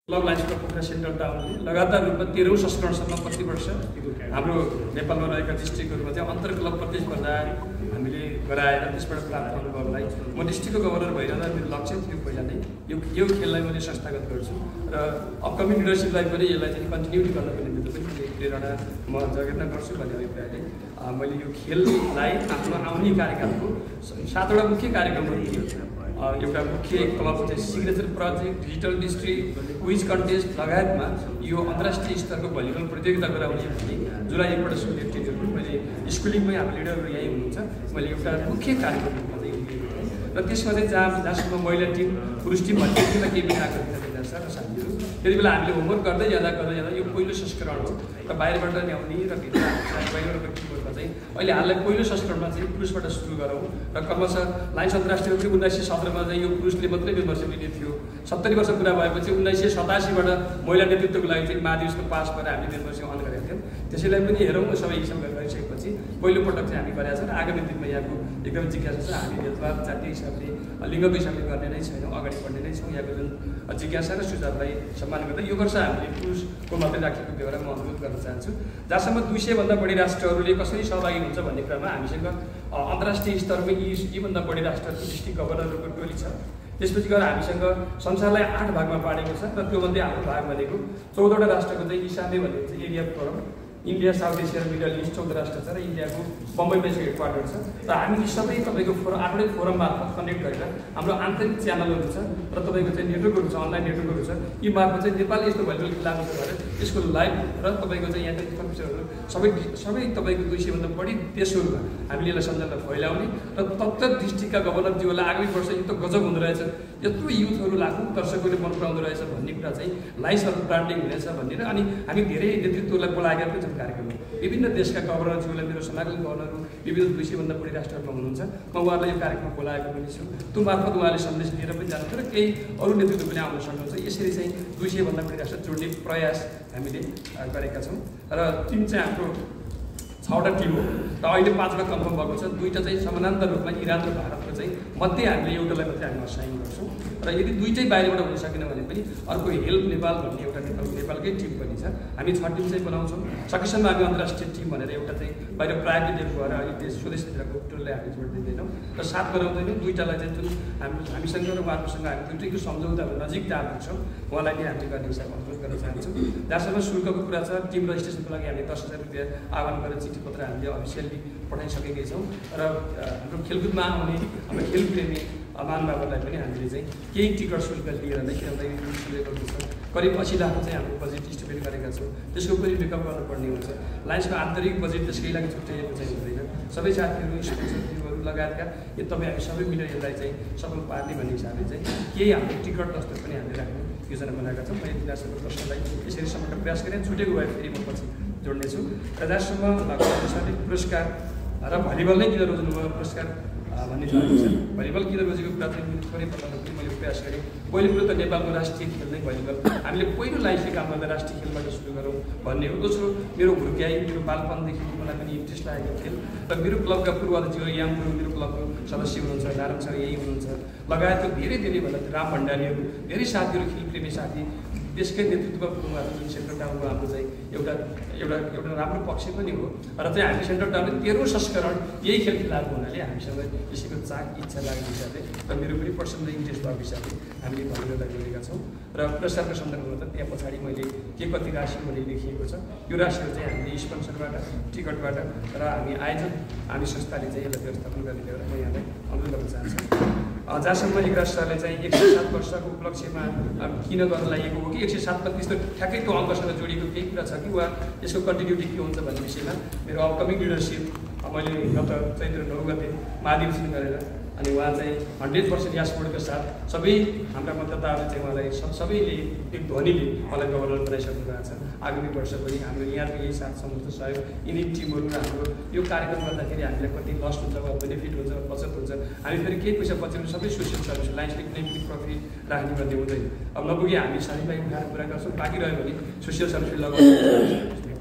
Club लाइन्सको Pokhara central टाउनले लगातार रूपमा 13औं संस्करणसम्म प्रति वर्ष हाम्रो नेपालमा रहेका डिस्ट्रिक्टहरूमा चाहिँ अन्तर क्लब प्रतिस्पर्धा हामीले गराएर त्यसबाट प्राप्त अनुभवलाई म डिस्ट्रिक्टको गभर्नर भइरहँदा मेरो लक्ष्य थियो पहिला नै यो खेललाई मैले संस्थागत गर्छु र अपकमिङ लिडरसिपलाई पनि यसलाई चाहिँ कन्टिन्युटी गर्नको निम्ति पनि प्रेरणा म जगेर्ना गर्छु भन्ने अभिप्रायले मैले यो खेललाई आफ्नो आउने कार्यक्रमको 7वटा मुख्य कार्यक्रमहरू थियो। एउटा मुख्य क्लब चाहिँ signature project, digital district, quiz contest लगायतमा यो अन्तर्राष्ट्रिय स्तरको भलिबल प्रतियोगिता गराउने भने जुलाई 1बाट सुरु एक्टिभिटीहरू मैले स्कुलिङमै हाम्रो लिडरहरू यहीँ हुनुहुन्छ मैले एउटा मुख्य कार्यक्रम रूपमा चाहिँ लिएको र त्यसमा चाहिँ जहाँसम्म महिला टिम पुरुष टिम भन्ने टिममा केही मिलाएको थिएन सर र साथीहरू त्यति बेला हामीले होमवर्क गर्दै जाँदा यो पहिलो संस्करण हो र बाहिरबाट ल्याउने र भित्र बाहिरबाट टिमहरूमा चाहिँ अहिले हाललाई पहिलो संस्करणमा चाहिँ पुरुषबाट सुरु गरौँ र क्रमशः लाइन्स अन्तर्राष्ट्रियमा पनि 1917मा चाहिँ यो पुरुषले मात्रै मेम्बरसिप लिने थियो। 70 वर्ष पुरा भएपछि 1987बाट महिला नेतृत्वको लागि चाहिँ महाधिवेशनको पास भएर हामीले मेम्बरसिप अन गरेका थियौँ। त्यसैलाई पनि हेरौँ सबै हिसाब गरिसकेपछि पहिलोपटक चाहिँ हामी गरेका छौँ र आगामी दिनमा यहाँको एकदम जिज्ञासा छ। हामी भेदभाव जातीय हिसाबले लिङ्गको हिसाबले गर्ने नै छैनौँ, अगाडि बढ्ने नै छौँ। यहाँको जुन जिज्ञासा र सुझावलाई सम्मान गर्दा यो वर्ष हामीले पुरुषको मात्रै राखेको बेहोरा म अनुरोध गर्न चाहन्छु। जहाँसम्म 200भन्दा बढी राष्ट्रहरूले कसरी सहभागी हुन्छ भन्ने क्रममा हामीसँग अन्तर्राष्ट्रिय स्तरमा यीभन्दा बढी राष्ट्रहरूको डिस्ट्रिक्ट गभर्नरहरूको टोली छ। त्यसपछि गएर हामीसँग संसारलाई 8 भागमा बाँडेको छ र त्योमध्ये हाम्रो भाग भनेको 14वटा राष्ट्रको चाहिँ इसामे भन्ने चाहिँ area forum, India, south Asia र मिडल इस्ट 14 राष्ट्र छ र इन्डियाको बम्बईमा चाहिँ हेडक्वार्टर छ र हामी सबै तपाईँको 8वटै फोरम मार्फत कनेक्ट गरेर हाम्रो आन्तरिक च्यानलहरू छ र तपाईँको चाहिँ नेटवर्कहरू छ, अनलाइन नेटवर्कहरू छ। यी मार्फत चाहिँ नेपाल यस्तो भलिबल खेल लागु गरेर यसको लाइभ र तपाईँको चाहिँ यहाँको इन्फर्मेसनहरू सबै तपाईँको 200भन्दा बढी देशहरूमा हामीले यसलाई सञ्चालन फैलाउने र तत्त डिस्ट्रिक्टका गभर्नरज्यूहरूलाई आगामी वर्ष यो त गजब हुँदो रहेछ, यत्रो युथहरू लाखौँ दर्शकहरूले मन पराउँदो रहेछ भन्ने कुरा चाहिँ लाइन्सहरू ब्रान्डिङ हुनेछ भन्ने अनि हामी धेरै नेतृत्वलाई बोलाएका पनि छौँ कार्यक्रम। विभिन्न देशका गभर्नरज्यूलाई मेरो समाजका गभर्नरहरू विभिन्न 200भन्दा बढी राष्ट्रहरूमा हुनुहुन्छ। म उहाँहरूलाई यो कार्यक्रममा बोलाएको पनि छु। त्यो मार्फत उहाँले सन्देश लिएर पनि जानुहुन्छ र केही अरू नेतृत्व पनि आउन सक्नुहुन्छ। यसरी चाहिँ 200भन्दा बढी राष्ट्र जोड्ने प्रयास हामीले गरेका छौँ र टिम चाहिँ हाम्रो 6वटा टिम हो र अहिले 5वटा कन्फर्म भएको छ। 2टा चाहिँ समानान्तर रूपमा इरान र भारतको चाहिँ मध्ये हामीले एउटालाई मात्रै हामी असाइन गर्छौँ र यदि 2टै बाहिरबाट हुन सकेन भने पनि अर्को हेल्प नेपाल भन्ने एउटा नेपालकै टिम पनि छ। हामी 6 टिम चाहिँ बनाउँछौँ। सकेसम्म हामी अन्तर्राष्ट्रिय टिम भनेर एउटा चाहिँ बाहिर प्रायोगिक भएर अहिले स्वदेशभित्रको टोललाई हामी जोड दिँदैनौँ र 7 बनाउँदैनौँ। 2टालाई चाहिँ जुन हामीसँग र उहाँहरूसँग हामी 2टैको सम्झौता नजिकता पुग्छौँ उहाँलाई नै हामीले गर्ने हिसाब अनुरोध गर्न चाहन्छौँ। जहाँसम्म शुल्कको कुरा छ, टिम रजिस्ट्रेसनको लागि हामीले 10,000 रुपियाँ आह्वान गरेर चिठीपत्र हामीले अफिसियल्ली पठाइसकेकै छौँ र हाम्रो खेलकुदमा आउने हाम्रो खेलप्रेमी अमान बाबुलाई पनि हामीले चाहिँ केही टिकट शुल्क लिएर नै खेल्दै गर्दैछ। करिब 80 लाखको चाहिँ हाम्रो बजेट इस्टिमेट गरेका छौँ। त्यसको पनि मेकअप गर्नुपर्ने हुन्छ। लाइन्सको आन्तरिक बजेट त्यसकै लागि छुट्याइएको चाहिँ हुँदैन। सबै साथीहरू स्पोन्सरहरू लगायतका यो तपाईँ हामी सबै मिलेर यसलाई चाहिँ सफल पार्ने भन्ने हिसाबले चाहिँ केही हाम्रो टिकट दस्तक पनि हामीले राख्ने योजना बनाएका छौँ। मैले तिनीहरूसँग प्रश्नलाई यसरी सम्पर्क प्रयास गरेँ। छुटेको भए फेरि म पछि जोड्नेछु। र जहाँसम्म अनुसारले पुरस्कार र भलिबल नै किन रोज्नुभयो पुरस्कार भन्ने चाहन्छु छ। भलिबल किन रोजेको कुरा चाहिँ थोरै बताउन पनि मैले प्रयास गरेँ। पहिलो कुरो त नेपालको राष्ट्रिय खेल नै भलिबल। हामीले पहिलो लाइन्सले काम गर्दा राष्ट्रिय खेलबाट सुरु गरौँ भन्ने हो। दोस्रो मेरो हुर्क्याइ मेरो बालपनदेखि मलाई पनि इन्ट्रेस्ट लागेको खेल र मेरो क्लबका पूर्वाध्यक्ष यामपुर मेरो क्लबको सदस्य हुनुहुन्छ, नारायण सर यही हुनुहुन्छ लगायतको धेरै भन्दा राम भण्डारीहरू धेरै साथीहरू खेलप्रेमी साथी त्यसकै नेतृत्वमा पुग्नुभएको जुन सेन्ट्रल टाउनको हाम्रो चाहिँ एउटा राम्रो पक्ष पनि हो र चाहिँ हामी सेन्ट्रल टाउनले 13औं संस्करण यही खेल खेलाएको हुनाले हामीसँग यसैको चाख इच्छा लागेको हिसाबले र मेरो पनि पर्सनल इन्ट्रेस्ट भएको हिसाबले हामीले भलिबललाई जोडेका छौँ। र पुरस्कारको सन्दर्भमा त त्यहाँ पछाडि मैले के कति राशि भने लेखिएको छ। यो राशिहरू चाहिँ हामीले स्पोन्सरबाट टिकटबाट र हामी आयोजक हामी संस्थाले चाहिँ यसलाई व्यवस्थापन गर्ने लिएर म यहाँलाई अनुरोध गर्न चाहन्छु। जहाँसम्म एकराज सरले चाहिँ 107 वर्षको उपलक्ष्यमा किन गर्न लागेको हो कि 107मा त्यस्तो ठ्याक्कै त्यो अङ्कसँग जोडिएको केही कुरा छ कि वा यसको कन्टिन्युटी के हुन्छ भन्ने विषयमा मेरो अपकमिङ लिडरसिप मैले गत चैत्र 9 गते महाधिवेशन गरेर अनि उहाँ चाहिँ 100% यासपोर्टको साथ सबै हाम्रा मतदाताहरूले चाहिँ उहाँलाई सबैले एक ध्वनिले उहाँलाई गभर्नर बनाइसक्नु भएको छ। आगामी वर्ष पनि हाम्रो यहाँको यही साथ समस्त सहयोग यिनी टिमहरू र हाम्रो यो कार्यक्रम गर्दाखेरि हामीलाई कति लस हुन्छ वा बेनिफिट हुन्छ बचत हुन्छ। हामी फेरि केही पैसा बचाउने सबै सोसियल सर्भिस लाइन्सले कुनै पनि प्रफिट राख्ने भन्ने हुँदैन। अब नपुगे हामी साथीभाइ उठाएर कुरा गर्छौँ, बाँकी रह्यो भने सोसियल सर्भिस लगाउनु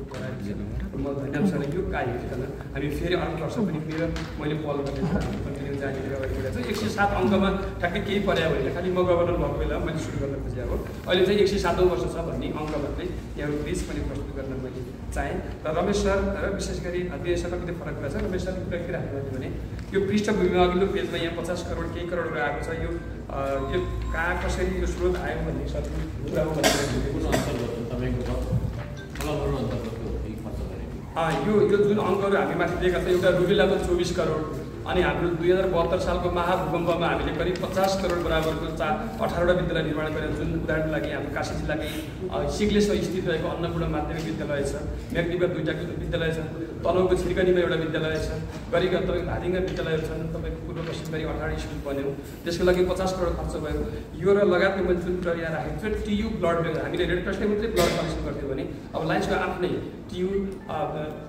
म धन्यवाद सरले यो कार्य हेरिकन हामी फेरि अर्को वर्ष पनि फेरि मैले पहल गर्ने कन्टिन्यू चाहिँ हामीले अगाडि बढाएको छ। 107 अङ्कमा ठ्याक्कै केही पर्या भने खालि म गभर्नर भएको बेला मैले सुरु गर्न खोजेको हो। अहिले चाहिँ 107औं वर्ष छ भन्ने अङ्कमा चाहिँ यहाँहरू प्लिज पनि प्रस्तुत गर्न मैले चाहेँ। र रमेश सर र विशेष गरी देशमा कति फरक कुरा छ। रमेश सरले कुरा के राख्नु भने यो पृष्ठभूमिमा अघिल्लो पेजमा यहाँ 50 करोड केही करोडहरू आएको छ। यो कहाँ कसरी यो स्रोत आयो भन्ने सर कुरा हो यो जुन अङ्कहरू हामी माथि दिएका छौँ, एउटा रुबेलाको 24 करोड, अनि हाम्रो 2072 सालको महाभूकम्पमा हामीले करिब 50 करोड बराबरको 18वटा विद्यालय निर्माण गरेर, जुन उदाहरणको लागि हाम्रो काशी जिल्लाकै सिग्लेसमा स्थित रहेको अन्नपूर्ण माध्यमिक विद्यालय छ, मेघदीपमा 2टा विद्यालय छ, तनहुको छिर्कनीमा एउटा विद्यालय छ, गरीब तपाईँको धादिङमा विद्यालयहरू छन्, तपाईँको पूर्व पश्चिम गरी 18 स्कुल बन्यो, त्यसको लागि 50 करोड खर्च भयो। यो र लगायतको मैले जुन कुरा यहाँ राखेको छु, टियु ब्लड ब्याङ्क हामीले रेड क्रसले मात्रै ब्लड कलेक्सन गर्थ्यौँ भने अब लायन्सको आफ्नै टियु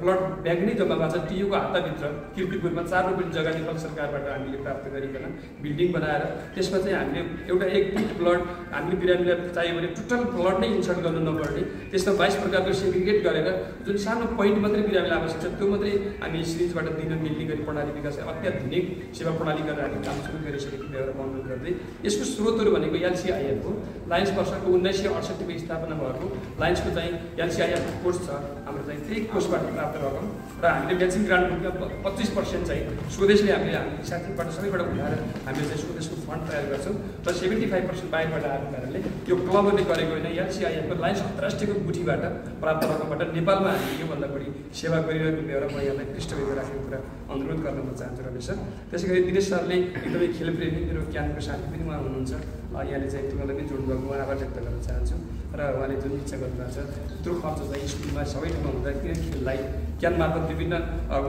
ब्लड ब्याङ्क नै जम्मा भएको छ। टियुको हाताभित्र किर्तिपुरमा 4 रुपियाँ जग्गा नेपाल सरकारबाट हामीले प्राप्त गरिकन बिल्डिङ बनाएर त्यसमा चाहिँ हामीले एउटा 1 पिट ब्लड हामीले बिरामीलाई चाहियो भने टोटल ब्लड नै इन्सर्ट गर्नु नपर्ने, त्यसमा 22 प्रकारको सेग्रिगेट गरेर जुन सानो पोइन्ट मात्रै बिरामीलाई आवश्यक छ त्यो मात्रै हामी सिरिजबाट दिन मिल्ने गरी प्रणाली विकास अत्याधुनिक सेवा प्रणाली गरेर हामी काम सुरु गरिसकेको बेहोरा अनुरोध गर्दै यसको स्रोतहरू भनेको LCIF हो। लायन्स वर्षको 1968 मा स्थापना भएको लायन्सको चाहिँ LCIF कोर्स छ हाम्रो चाहिँ त्यही कोर्सबाट प्राप्त रकम र हामीले म्याचिङ ग्रान्टको 25% चाहिँ स्वदेशले हामीले साथीबाट सबैबाट उठाएर हामीले चाहिँ स्वदेशको फन्ड तयार गर्छौँ र 75% बाहिरबाट आएको कारणले यो क्लबहरूले गरेको होइन, LCIF को लायन्स अन्तर्राष्ट्रियको गुठीबाट प्राप्त रकमबाट नेपालमा हामीले योभन्दा बढी सेवा गरिरहेको बेहोरा म यहाँलाई पृष्ठभूमिमा राखेको कुरा अनुरोध गर्न म चाहन्छु रमेश सर। त्यसै गरी दिनेश सरले एकदमै खेलप्रेमी मेरो ज्ञानको साथी पनि उहाँ हुनुहुन्छ, यहाँले चाहिँ तपाईँलाई पनि जोड्नु भएको आभार व्यक्त गर्न चाहन्छु र उहाँले जुन इच्छा गर्नुभएको छ त्यत्रो खर्च चाहिँ स्कुलमा सबै ठाउँमा हुँदा किन खेललाई ज्ञान मार्फत विभिन्न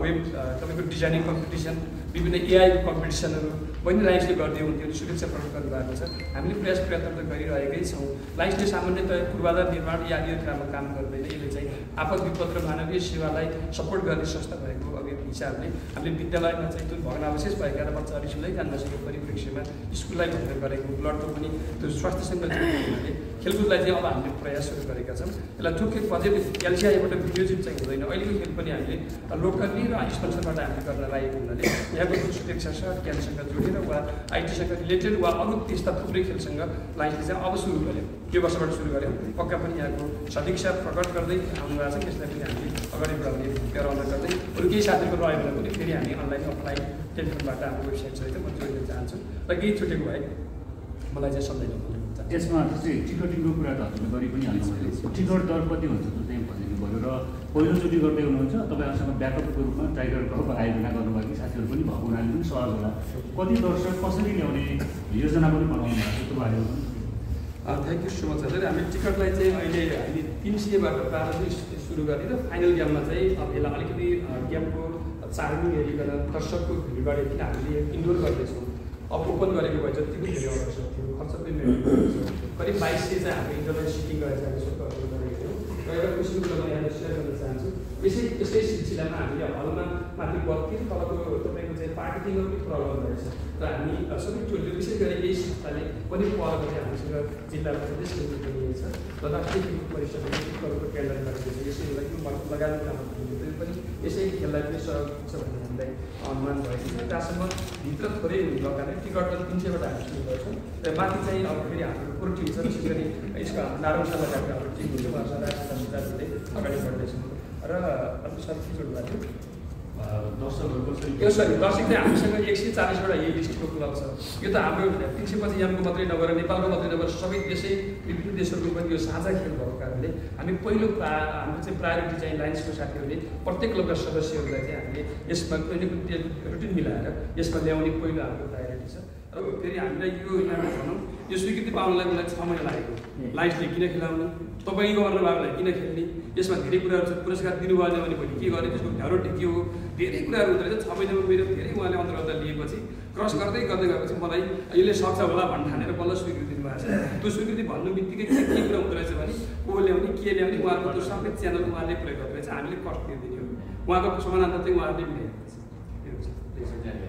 वेब तपाईँको डिजाइनिङ कम्पिटिसन, विभिन्न AI को कम्पिटिसनहरू पनि लायन्सले गर्दै हुन्थ्यो, शुभेच्छा प्रकट गर्नुभएको छ। हामीले प्रयत्न त गरिरहेकै छौँ। लायन्सले सामान्यतया पूर्वाधार निर्माण या अन्य कुरामा काम गर्दैन, यसले चाहिँ आपद विपद र मानवीय सेवालाई सपोर्ट गर्ने संस्था भएको हिसाबले हामीले विद्यालयमा चाहिँ जुन भग्नावशेष भएका र बच्चाहरू स्कुलै जान नसकेको परिप्रेक्ष्यमा स्कुललाई भनेर गरेको ब्लडको पनि त्यो स्वास्थ्यसँग जोडिएको हुनाले खेलकुदलाई चाहिँ अब हामीले प्रयास सुरु गरेका छौँ। यसलाई ठुक्कै बजेट LCIबाट वियोजित चाहिँ हुँदैन। अहिलेको खेल पनि हामीले लोकली र स्पोन्सरबाट हामीले गर्न लागेको हुनाले यहाँको जुन सुरक्षा छ ज्ञानसँग जोडेर वा आइटीसँग रिलेटेड वा अरू त्यस्ता थुप्रै खेलसँग लायन्सले चाहिँ अब सुरु गर्यो, यो वर्षबाट सुरु गर्यो। पक्का पनि यहाँको सदिक्षा प्रकट गर्दै आउनुभएको छ, त्यसलाई पनि हामीले अगाडि बढाउने प्रेरणा गर्दै अरू केही साथीहरू रह्यो भने पनि फेरि हामी अनलाइन अफलाइन टेलिफोनबाट हाम्रो वेबसाइटसहित म जोड्न चाहन्छु र केही छुटेको भए मलाई चाहिँ सम्झाइदिनु हुन्छ। यसमा चाहिँ टिकटिङको कुरा त हजुरले गरि पनि हाल्नु मैले टिकट दर कति हुन्छ त्यो चाहिँ भनिदिनु पऱ्यो र पहिलोचोटि गर्दै हुनुहुन्छ तपाईँहरूसँग ब्याकअपको रूपमा टाइगर कप आयोजना गर्नुभएको साथीहरू पनि भएको हुनाले पनि सहज होला। कति दर्शक कसरी ल्याउने योजना पनि बनाउनु भएको छ त्यो बारेमा थ्याङ्क यू सो मच हजुर। हामी टिकटलाई चाहिँ अहिले हामी 300बाट प्रारम्भिक सुरु गरेर फाइनल गेममा चाहिँ अब यसलाई अलिकति गेमको चार्मिङ हेरिकन दर्शकको भिडबाट किन हामीले इन्डोर गर्दैछौँ। अब ओपन गरेको भए जतिको धेरै आवश्यक थियो, खर्च पनि करिब 2200 चाहिँ हामी इन्टरनेट सिटिङ गरेर चाहिँ सुरु गरेको थियौँ र एउटा खुसीको कुरा म यहाँले सेयर गर्न चाहन्छु। यसै सिलसिलामा हामीले हलमा माथि बत्ती तलको तपाईँको चाहिँ पार्किङको पनि प्रब्लम रहेछ र हामी सबै टोली विशेष गरी यही संस्थाले पनि पहल गरेर हामीसँग जिल्ला प्रदेश पनि छ र राष्ट्रिय परिषदले टिकटको टेन्डर गरेको छ। यसैलाई लगानी काम पनि यसै खेललाई पनि सहयोग छ भन्ने हामीलाई अनुमान भएको छ। त्यहाँसम्म भित्र थोरै लगाएर टिकट 300बाट हामी सुरु गर्छौँ र माथि चाहिँ अब फेरि हाम्रो पुरो टिम छ, विशेष गरी यसको नारायणसा लगाएको हाम्रो टिम हुन्छ, उहाँसँग सुधारले अगाडि बढ्दैछौँ र अरू सर के जोड्नु भएको थियो दर्शकहरूको दर्शक चाहिँ हामीसँग 140वटा यही डिस्ट्रिक्टको क्लब छ। यो त हाम्रो 350 यामको मात्रै नभएर नेपालको मात्रै नभएर सबै देशै विभिन्न देशहरूको पनि यो साझा खेल भएको कारणले हामी पहिलो हाम्रो चाहिँ प्रायोरिटी चाहिँ लायन्सको साथीहरूले प्रत्येक क्लबका सदस्यहरूलाई चाहिँ हामीले यसमा कुनै रुटिन मिलाएर यसमा ल्याउने पहिलो हाम्रो प्रायोरिटी छ। र फेरि हामीलाई यो यहाँ भनौँ यो स्वीकृति पाउनलाई मलाई 6 महिना लागेको। लायन्सले किन खेलाउने, तपाईँ गर्न बाबुलाई किन खेल्ने, यसमा धेरै कुराहरू छ। पुरस्कार दिनु भएन भने भोलि के गर्ने, त्यसको ढ्यारोटी के हो, धेरै कुराहरू हुँदो रहेछ। 6 महिनामा मेरो धेरै उहाँले अन्तर्गत लिएपछि क्रस गर्दै गएपछि मलाई यसले सक्छ होला भन्ने ठानेर बल्ल स्वीकृति दिनुभएको छ। त्यो स्वीकृति भन्नु बित्तिकै के कुरा हुँदो रहेछ भने को ल्याउने के ल्याउने उहाँहरूको त्यो सबै च्यानल उहाँले प्रयोग गर्दो रहेछ, हामीले कस्ट दिइदिने हो। उहाँको समानान्तर चाहिँ उहाँहरूले मिलाइदिएको छ।